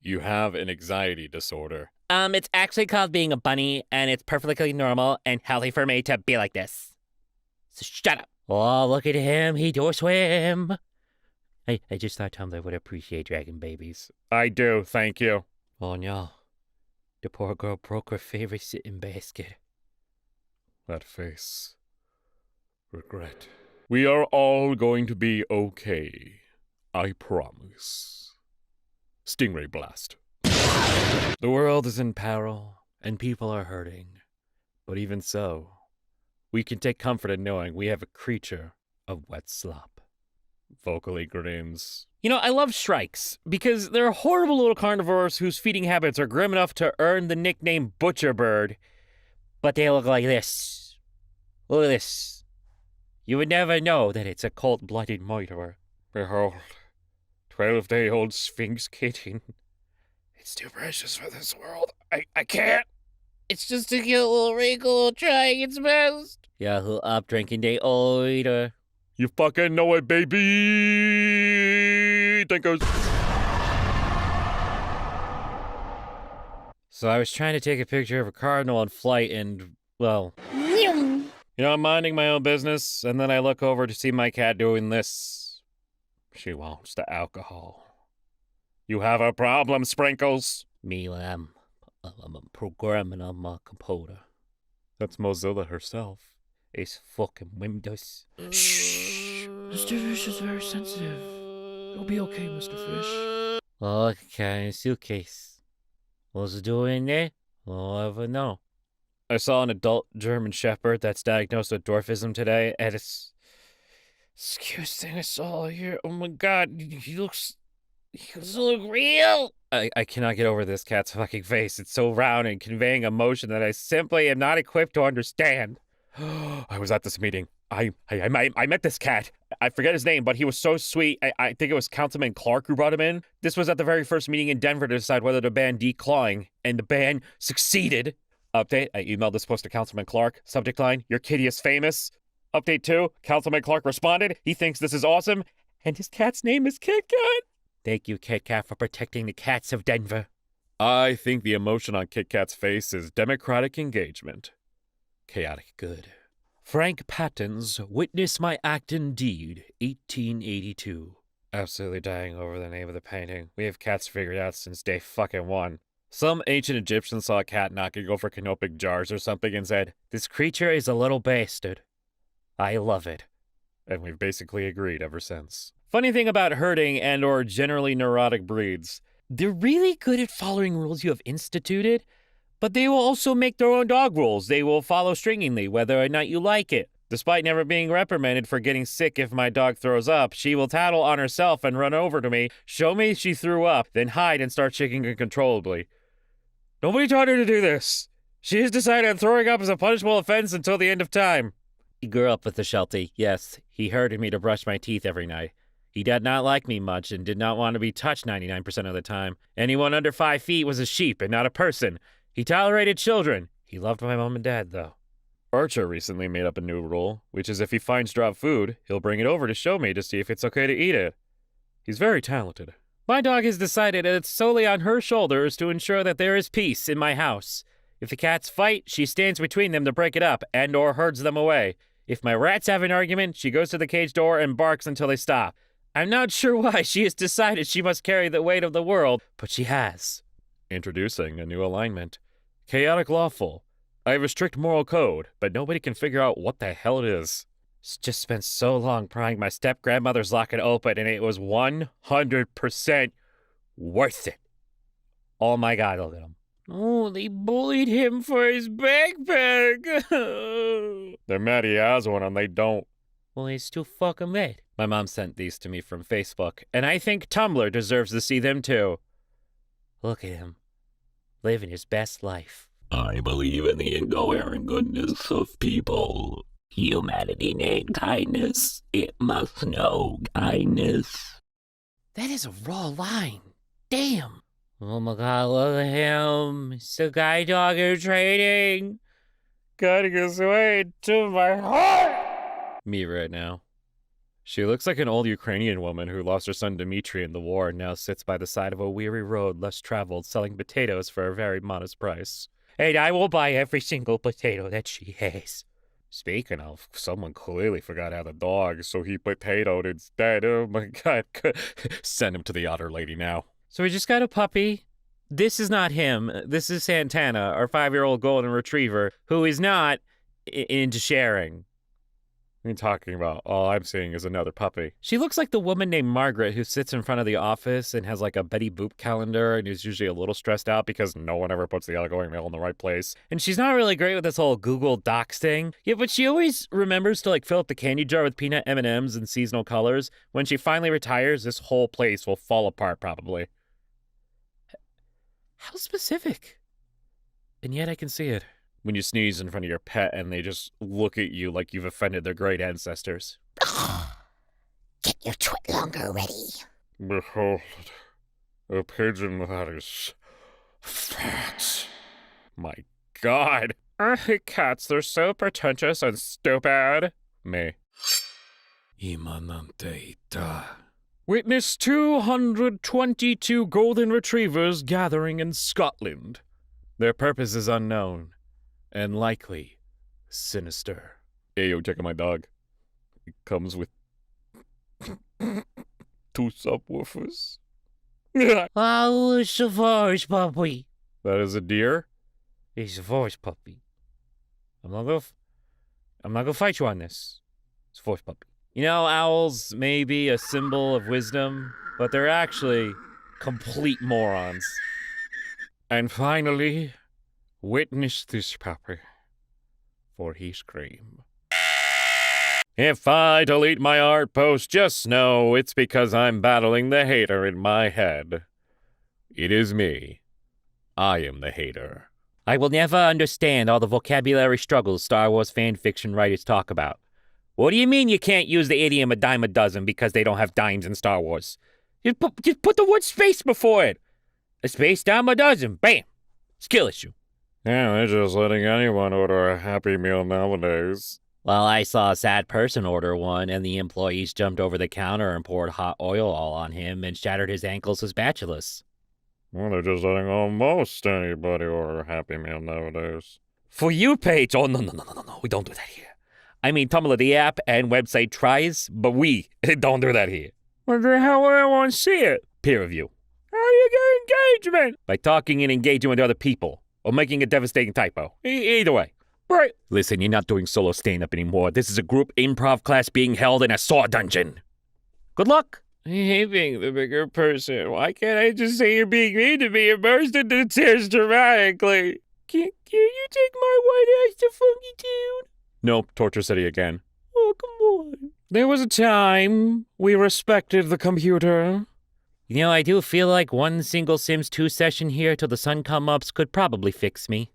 You have an anxiety disorder. It's actually called being a bunny, and it's perfectly normal and healthy for me to be like this. So shut up. Oh, look at him. He do swim. I just thought Tumblr would appreciate dragon babies. I do, thank you. Oh no. The poor girl broke her favorite sitting basket. That face. Regret. We are all going to be okay. I promise. Stingray blast. The world is in peril, and people are hurting. But even so, we can take comfort in knowing we have a creature of wet slop. Vocally Grims. You know, I love shrikes, because they're horrible little carnivores whose feeding habits are grim enough to earn the nickname Butcher Bird. But they look like this. Look at this. You would never know that it's a cold-blooded murderer. Behold, 12-day-old Sphinx kitten. It's too precious for this world. I can't. It's just a cute little wrinkle trying its best. Yeah, who up drinking day oida. You fucking know it, baby. Thinkers. So I was trying to take a picture of a cardinal in flight and, well... You know, I'm minding my own business, and then I look over to see my cat doing this. She wants the alcohol. You have a problem, Sprinkles. Me, I'm programming on my computer. That's Mozilla herself. It's fucking Windows. Shh. Mr. Fish is very sensitive. It'll be okay, Mr. Fish. Okay, suitcase. What's it doing in there? I'll never know. I saw an adult German Shepherd that's diagnosed with dwarfism today, and it's cutest thing I saw here. Oh my god, he doesn't look real. I cannot get over this cat's fucking face. It's so round and conveying emotion that I simply am not equipped to understand. I was at this meeting. I met this cat. I forget his name, but he was so sweet. I think it was Councilman Clark who brought him in. This was at the very first meeting in Denver to decide whether to ban declawing, and the ban succeeded. Update, I emailed this post to Councilman Clark. Subject line, your kitty is famous. Update 2, Councilman Clark responded. He thinks this is awesome, and his cat's name is Kit Kat. Thank you, Kit Kat, for protecting the cats of Denver. I think the emotion on Kit Kat's face is democratic engagement. Chaotic good. Frank Patton's Witness My Act and Deed, 1882. Absolutely dying over the name of the painting. We have cats figured out since day fucking one. Some ancient Egyptian saw a cat knocking over canopic jars or something and said, "This creature is a little bastard. I love it." And we've basically agreed ever since. Funny thing about herding and or generally neurotic breeds, they're really good at following rules you have instituted, but they will also make their own dog rules. They will follow stringingly, whether or not you like it. Despite never being reprimanded for getting sick if my dog throws up, she will tattle on herself and run over to me, show me she threw up, then hide and start shaking uncontrollably. Nobody taught her to do this. She has decided on throwing up as a punishable offense until the end of time. He grew up with the Sheltie. Yes, he herded me to brush my teeth every night. He did not like me much and did not want to be touched 99% of the time. Anyone under 5 feet was a sheep and not a person. He tolerated children. He loved my mom and dad, though. Archer recently made up a new rule, which is if he finds dropped food, he'll bring it over to show me to see if it's okay to eat it. He's very talented. My dog has decided that it's solely on her shoulders to ensure that there is peace in my house. If the cats fight, she stands between them to break it up and or herds them away. If my rats have an argument, she goes to the cage door and barks until they stop. I'm not sure why she has decided she must carry the weight of the world, but she has. Introducing a new alignment. Chaotic lawful. I have a strict moral code, but nobody can figure out what the hell it is. Just spent so long prying my step-grandmother's locket open, and it was 100% worth it. Oh my god, look at him. Oh, they bullied him for his backpack. They're mad he has one and they don't. Well, he's too fucking mad. My mom sent these to me from Facebook, and I think Tumblr deserves to see them too. Look at him, living his best life. I believe in the incoherent goodness of people. Humanity need kindness. It must know kindness. That is a raw line. Damn. Oh my god, look at him. It's the guide dog you're trading. cutting his way to my heart. Me right now. She looks like an old Ukrainian woman who lost her son Dmitri in the war and now sits by the side of a weary road less traveled selling potatoes for a very modest price. And I will buy every single potato that she has. Speaking of, someone clearly forgot how the dog, so he potatoed instead. Oh my god. Send him to the otter lady now. So we just got a puppy. This is not him. This is Santana, our 5-year-old golden retriever, who is not into sharing. What are you talking about? All I'm seeing is another puppy. She looks like the woman named Margaret who sits in front of the office and has like a Betty Boop calendar and is usually a little stressed out because no one ever puts the outgoing mail in the right place. And she's not really great with this whole Google Docs thing. Yeah, but she always remembers to like fill up the candy jar with peanut M&Ms and seasonal colors. When she finally retires, this whole place will fall apart probably. How specific? And yet I can see it. When you sneeze in front of your pet and they just look at you like you've offended their great ancestors. Get your twit longer ready. Behold, a pigeon that is fat. My god. I hate cats. They're so pretentious and stupid. Me. Immanente ita. Witness 222 golden retrievers gathering in Scotland. Their purpose is unknown. And likely sinister. Hey, yo, check out my dog. It comes with 2 subwoofers. Oh, it's a forest puppy. That is a deer? He's a forest puppy. I'm not gonna fight you on this. It's a forest puppy. You know, owls may be a symbol of wisdom, but they're actually complete morons. And finally, witness this puppy, for he scream. If I delete my art post, just know it's because I'm battling the hater in my head. It is me. I am the hater. I will never understand all the vocabulary struggles Star Wars fan fiction writers talk about. What do you mean you can't use the idiom a dime a dozen because they don't have dimes in Star Wars? Just put the word space before it. A space dime a dozen. Bam. Skill issue. Yeah, they're just letting anyone order a Happy Meal nowadays. Well, I saw a sad person order one, and the employees jumped over the counter and poured hot oil all on him and shattered his ankles with spatulas. Well, they're just letting almost anybody order a Happy Meal nowadays. For you, Paige. Oh, no. We don't do that here. I mean, Tumblr, the app and website tries, but we don't do that here. What the hell would I want to see it? Peer review. How do you get engagement? By talking and engaging with other people, or making a devastating typo. Either way. Right. Listen, you're not doing solo stand-up anymore. This is a group improv class being held in a saw dungeon. Good luck. I hate being the bigger person. Why can't I just say you're being mean to me and burst into tears dramatically? Can you take my white ass to Funky Town? Nope, Torture City again. Oh, come on. There was a time we respected the computer. You know, I do feel like one single Sims 2 session here till the sun come ups could probably fix me.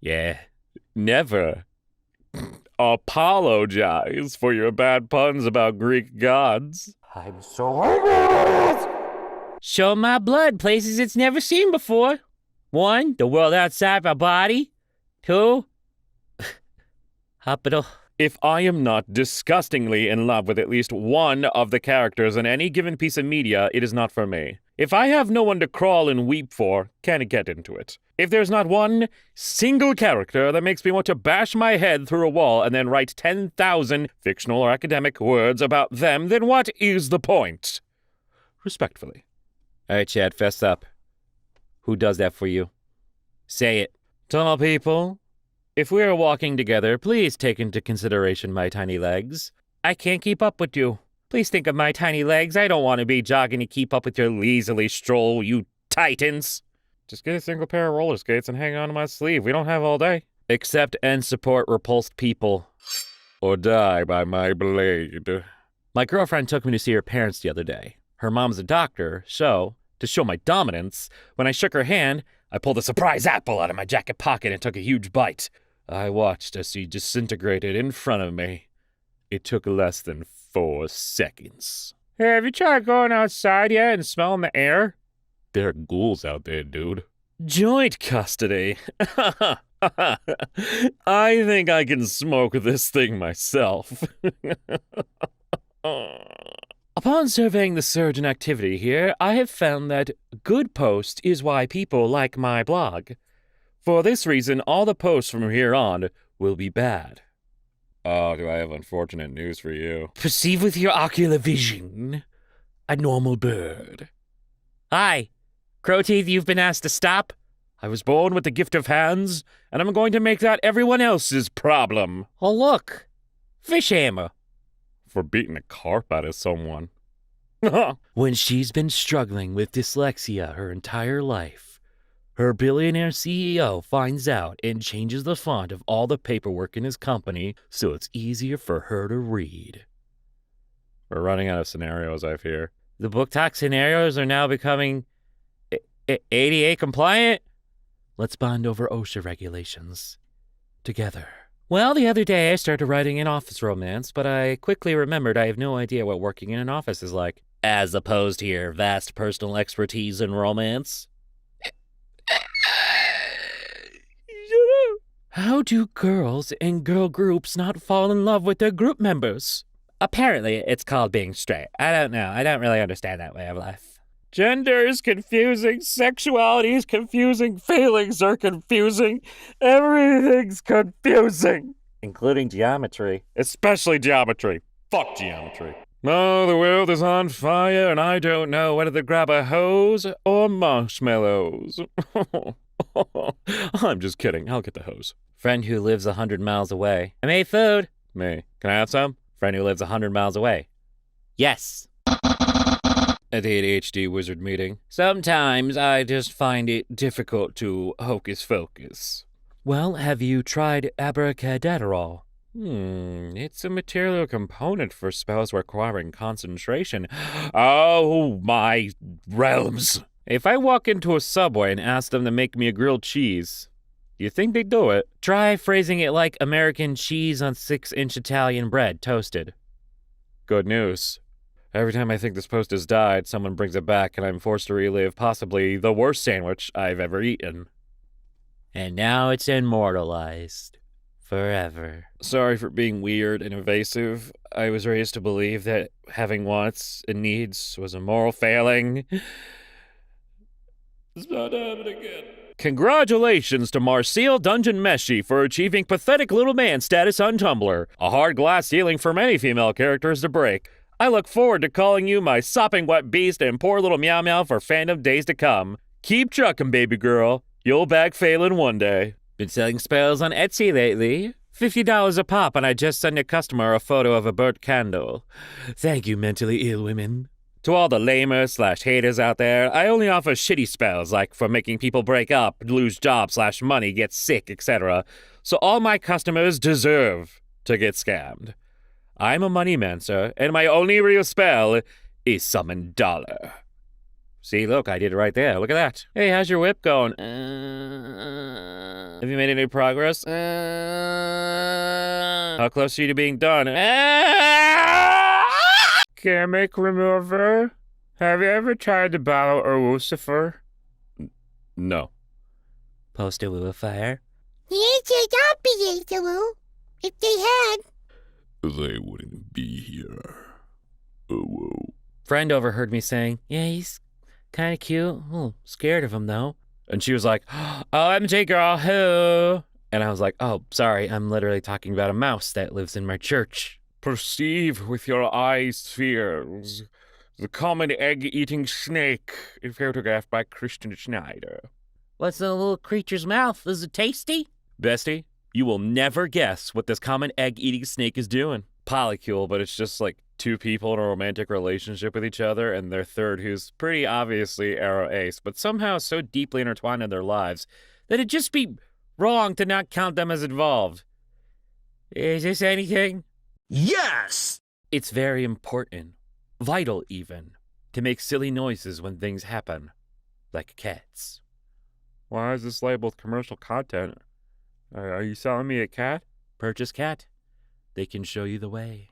Yeah, never apologize for your bad puns about Greek gods. I'm so angry. Show my blood places it's never seen before. 1, the world outside my body. 2, hospital. If I am not disgustingly in love with at least one of the characters in any given piece of media, it is not for me. If I have no one to crawl and weep for, can't get into it. If there's not one single character that makes me want to bash my head through a wall and then write 10,000 fictional or academic words about them, then what is the point? Respectfully. All right, Chad, fess up. Who does that for you? Say it. Tall people, if we are walking together, please take into consideration my tiny legs. I can't keep up with you. Please think of my tiny legs. I don't want to be jogging to keep up with your leisurely stroll, you titans. Just get a single pair of roller skates and hang on to my sleeve. We don't have all day. Accept and support repulsed people. Or die by my blade. My girlfriend took me to see her parents the other day. Her mom's a doctor, so, to show my dominance, when I shook her hand, I pulled a surprise apple out of my jacket pocket and took a huge bite. I watched as he disintegrated in front of me. It took less than 4 seconds. Hey, have you tried going outside yet and smelling the air? There are ghouls out there, dude. Joint custody. I think I can smoke this thing myself. Upon surveying the surge in activity here, I have found that good post is why people like my blog. For this reason, all the posts from here on will be bad. Oh, do I have unfortunate news for you? Perceive with your ocular vision a normal bird. Hi, Crowteeth, you've been asked to stop. I was born with the gift of hands, and I'm going to make that everyone else's problem. Oh, look. Fish hammer. For beating the carp out of someone. When she's been struggling with dyslexia her entire life, her billionaire CEO finds out and changes the font of all the paperwork in his company so it's easier for her to read. We're running out of scenarios, I fear. The book talk scenarios are now becoming ADA compliant? Let's bond over OSHA regulations. Together. Well, the other day I started writing an office romance, but I quickly remembered I have no idea what working in an office is like. As opposed to your vast personal expertise in romance. How do girls in girl groups not fall in love with their group members? Apparently, it's called being straight. I don't know. I don't really understand that way of life. Gender is confusing. Sexuality is confusing. Feelings are confusing. Everything's confusing. Including geometry. Especially geometry. Fuck geometry. Oh, the world is on fire, and I don't know whether to grab a hose or marshmallows. I'm just kidding. I'll get the hose. Friend who lives 100 miles away. I made food. Me. Can I have some? Friend who lives 100 miles away. Yes. At the ADHD wizard meeting. Sometimes I just find it difficult to hocus focus. Well, have you tried abracadabra? It's a material component for spells requiring concentration. Oh, my realms. If I walk into a Subway and ask them to make me a grilled cheese, do you think they'd do it? Try phrasing it like American cheese on 6-inch Italian bread, toasted. Good news. Every time I think this post has died, someone brings it back and I'm forced to relive possibly the worst sandwich I've ever eaten. And now it's immortalized. Forever. Sorry for being weird and evasive. I was raised to believe that having wants and needs was a moral failing. It's not happening again. Congratulations to Marcel Dungeon Meshi for achieving pathetic little man status on Tumblr. A hard glass ceiling for many female characters to break. I look forward to calling you my sopping wet beast and poor little meow meow for fandom days to come. Keep trucking, baby girl. You'll bag Phelan one day. Been selling spells on Etsy lately. $50 a pop, and I just sent a customer a photo of a burnt candle. Thank you, mentally ill women. To all the lamers/haters out there, I only offer shitty spells, like for making people break up, lose jobs/money, get sick, etc. So all my customers deserve to get scammed. I'm a moneymancer, and my only real spell is summon dollar. See, look, I did it right there. Look at that. Hey, how's your whip going? Have you made any progress? How close are you to being done? Gimmick remover? Have you ever tried to borrow a Lucifer? No. Poster with a fire? The answer don't be answerable. If they had. They wouldn't be here. Oh, whoa. Friend overheard me saying, yeah, he's kind of cute. Scared of him, though. And she was like, oh, MJ girl, who? And I was like, oh, sorry, I'm literally talking about a mouse that lives in my church. Perceive with your eyes spheres the common egg-eating snake photographed by Christian Schneider. What's in the little creature's mouth? Is it tasty? Bestie, you will never guess what this common egg-eating snake is doing. Polycule, but it's just like two people in a romantic relationship with each other, and their third, who's pretty obviously Arrow Ace, but somehow so deeply intertwined in their lives that it'd just be wrong to not count them as involved. Is this anything? Yes! It's very important, vital even, to make silly noises when things happen, like cats. Why is this labeled commercial content? Are you selling me a cat? Purchase cat. They can show you the way.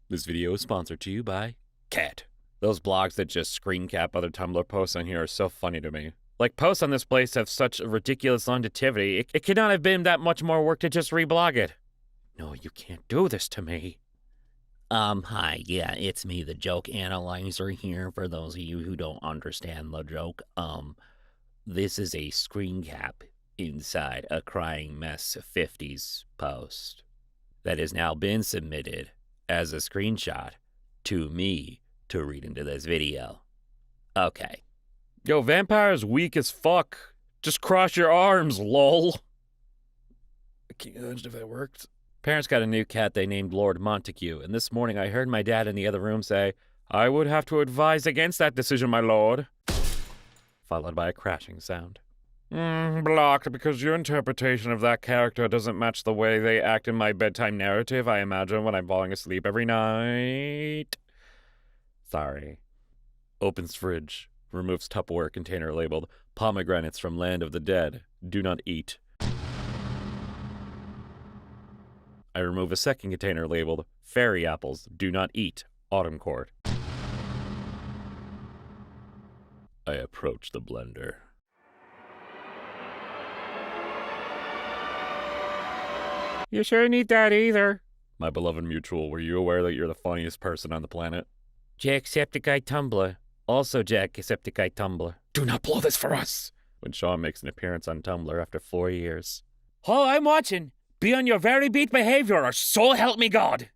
This video is sponsored to you by Cat. Those blogs that just screen cap other Tumblr posts on here are so funny to me. Like, posts on this place have such a ridiculous longevity, it could not have been that much more work to just reblog it. No, you can't do this to me. Hi, yeah, it's me, the joke analyzer here, for those of you who don't understand the joke. This is a screen cap inside a Crying Mess 50s post that has now been submitted as a screenshot to me to read into this video. Okay. Yo, vampire's weak as fuck. Just cross your arms, lol. I can't imagine if that worked. Parents got a new cat they named Lord Montague, and this morning I heard my dad in the other room say, "I would have to advise against that decision, my lord." Followed by a crashing sound. Blocked because your interpretation of that character doesn't match the way they act in my bedtime narrative I imagine when I'm falling asleep every night. Sorry. Opens fridge. Removes Tupperware container labeled "Pomegranates from Land of the Dead. Do not eat." I remove a second container labeled "Fairy Apples. Do not eat. Autumn Court." I approach the blender. You shouldn't eat that either. My beloved mutual, were you aware that you're the funniest person on the planet? Jacksepticeye Tumblr. Also Jacksepticeye Tumblr. Do not blow this for us! When Sean makes an appearance on Tumblr after 4 years. Oh, I'm watching. Be on your very beat behavior, or so help me God.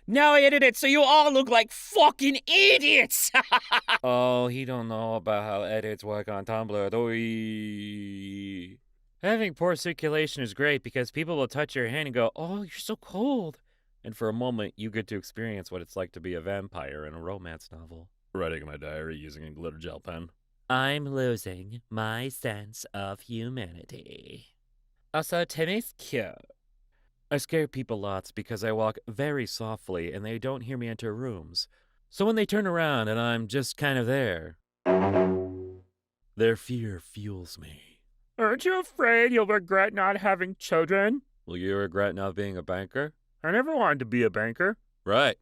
Now I edit it so you all look like fucking idiots! Oh, he don't know about how edits work on Tumblr. Oy. Having poor circulation is great because people will touch your hand and go, "Oh, you're so cold." And for a moment, you get to experience what it's like to be a vampire in a romance novel. Writing my diary using a glitter gel pen. I'm losing my sense of humanity. Also, Timmy's cute. I scare people lots because I walk very softly and they don't hear me enter rooms. So when they turn around and I'm just kind of there, their fear fuels me. Aren't you afraid you'll regret not having children? Will you regret not being a banker? I never wanted to be a banker. Right.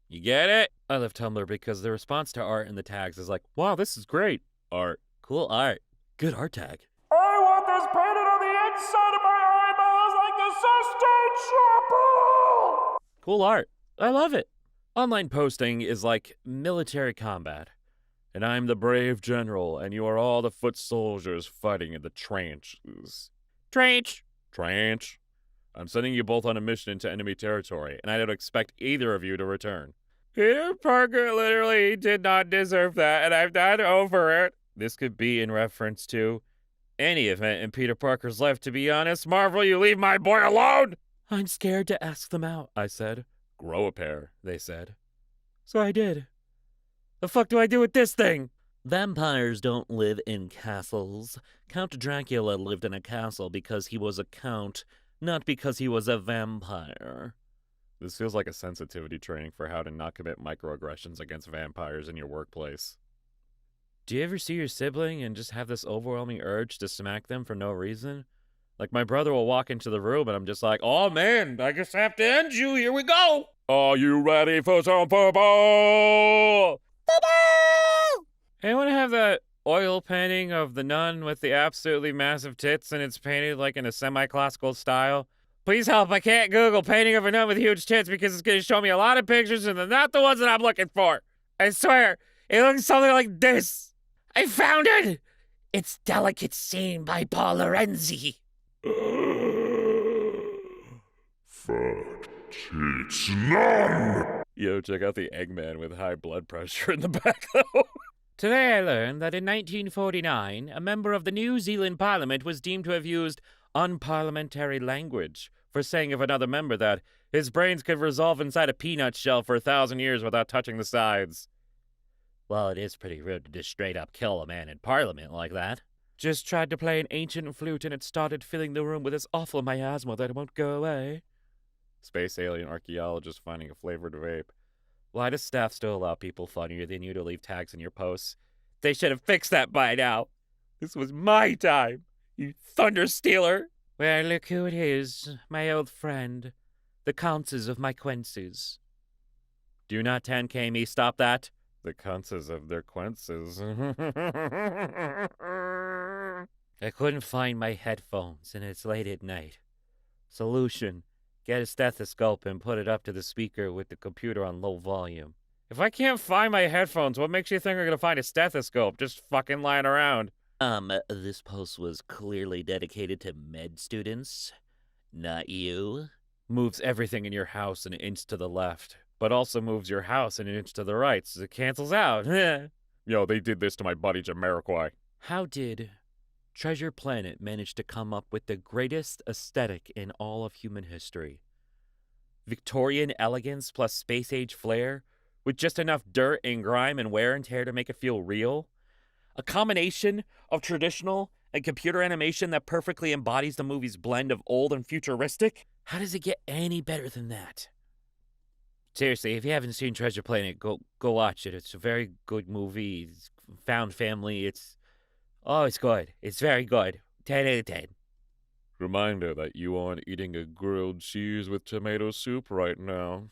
You get it? I love Tumblr because the response to art in the tags is like, "Wow, this is great. Art. Cool art. Good art tag. I want this painted on the inside of my eyeballs like the Sistine Chapel!" Cool art. I love it. Online posting is like military combat. And I'm the brave general, and you are all the foot soldiers fighting in the trenches. Trench! Trench. I'm sending you both on a mission into enemy territory, and I don't expect either of you to return. Peter Parker literally did not deserve that, and I'm not over it. This could be in reference to any event in Peter Parker's life, to be honest. Marvel, you leave my boy alone! I'm scared to ask them out, I said. Grow a pair, they said. So I did. The fuck do I do with this thing? Vampires don't live in castles. Count Dracula lived in a castle because he was a count, not because he was a vampire. This feels like a sensitivity training for how to not commit microaggressions against vampires in your workplace. Do you ever see your sibling and just have this overwhelming urge to smack them for no reason? Like, my brother will walk into the room and I'm just like, "Oh man, I just have to end you, here we go! Are you ready for some football?" Anyone have that oil painting of the nun with the absolutely massive tits and it's painted like in a semi-classical style? Please help, I can't Google painting of a nun with huge tits because it's going to show me a lot of pictures and they're not the ones that I'm looking for. I swear, it looks something like this. I found it! It's Delicate Scene by Paul Lorenzi. Fat tits nun! Yo, check out the Eggman with high blood pressure in the back, though. Today I learned that in 1949, a member of the New Zealand Parliament was deemed to have used unparliamentary language for saying of another member that his brains could resolve inside a peanut shell for 1,000 years without touching the sides. Well, it is pretty rude to just straight up kill a man in Parliament like that. Just tried to play an ancient flute and it started filling the room with this awful miasma that won't go away. Space alien archaeologist finding a flavored vape. Why does staff still allow people funnier than you to leave tags in your posts? They should have fixed that by now. This was my time, you thunder stealer. Well, look who it is, my old friend. The Counts of my Quinces. Do not 10K me, stop that. the consequences of their quences. I couldn't find my headphones, and it's late at night. Solution: get a stethoscope and put it up to the speaker with the computer on low volume. If I can't find my headphones, what makes you think I'm gonna find a stethoscope just fucking lying around? This post was clearly dedicated to med students, not you. Moves everything in your house an inch to the left, but also moves your house an inch to the right, so it cancels out. Yo, they did this to my buddy Jamiroquai. How did Treasure Planet manage to come up with the greatest aesthetic in all of human history? Victorian elegance plus space age flair, with just enough dirt and grime and wear and tear to make it feel real? A combination of traditional and computer animation that perfectly embodies the movie's blend of old and futuristic? How does it get any better than that? Seriously, if you haven't seen Treasure Planet, go watch it. It's a very good movie. It's found family. It's good. It's very good. 10 out of 10. Reminder that you aren't eating a grilled cheese with tomato soup right now.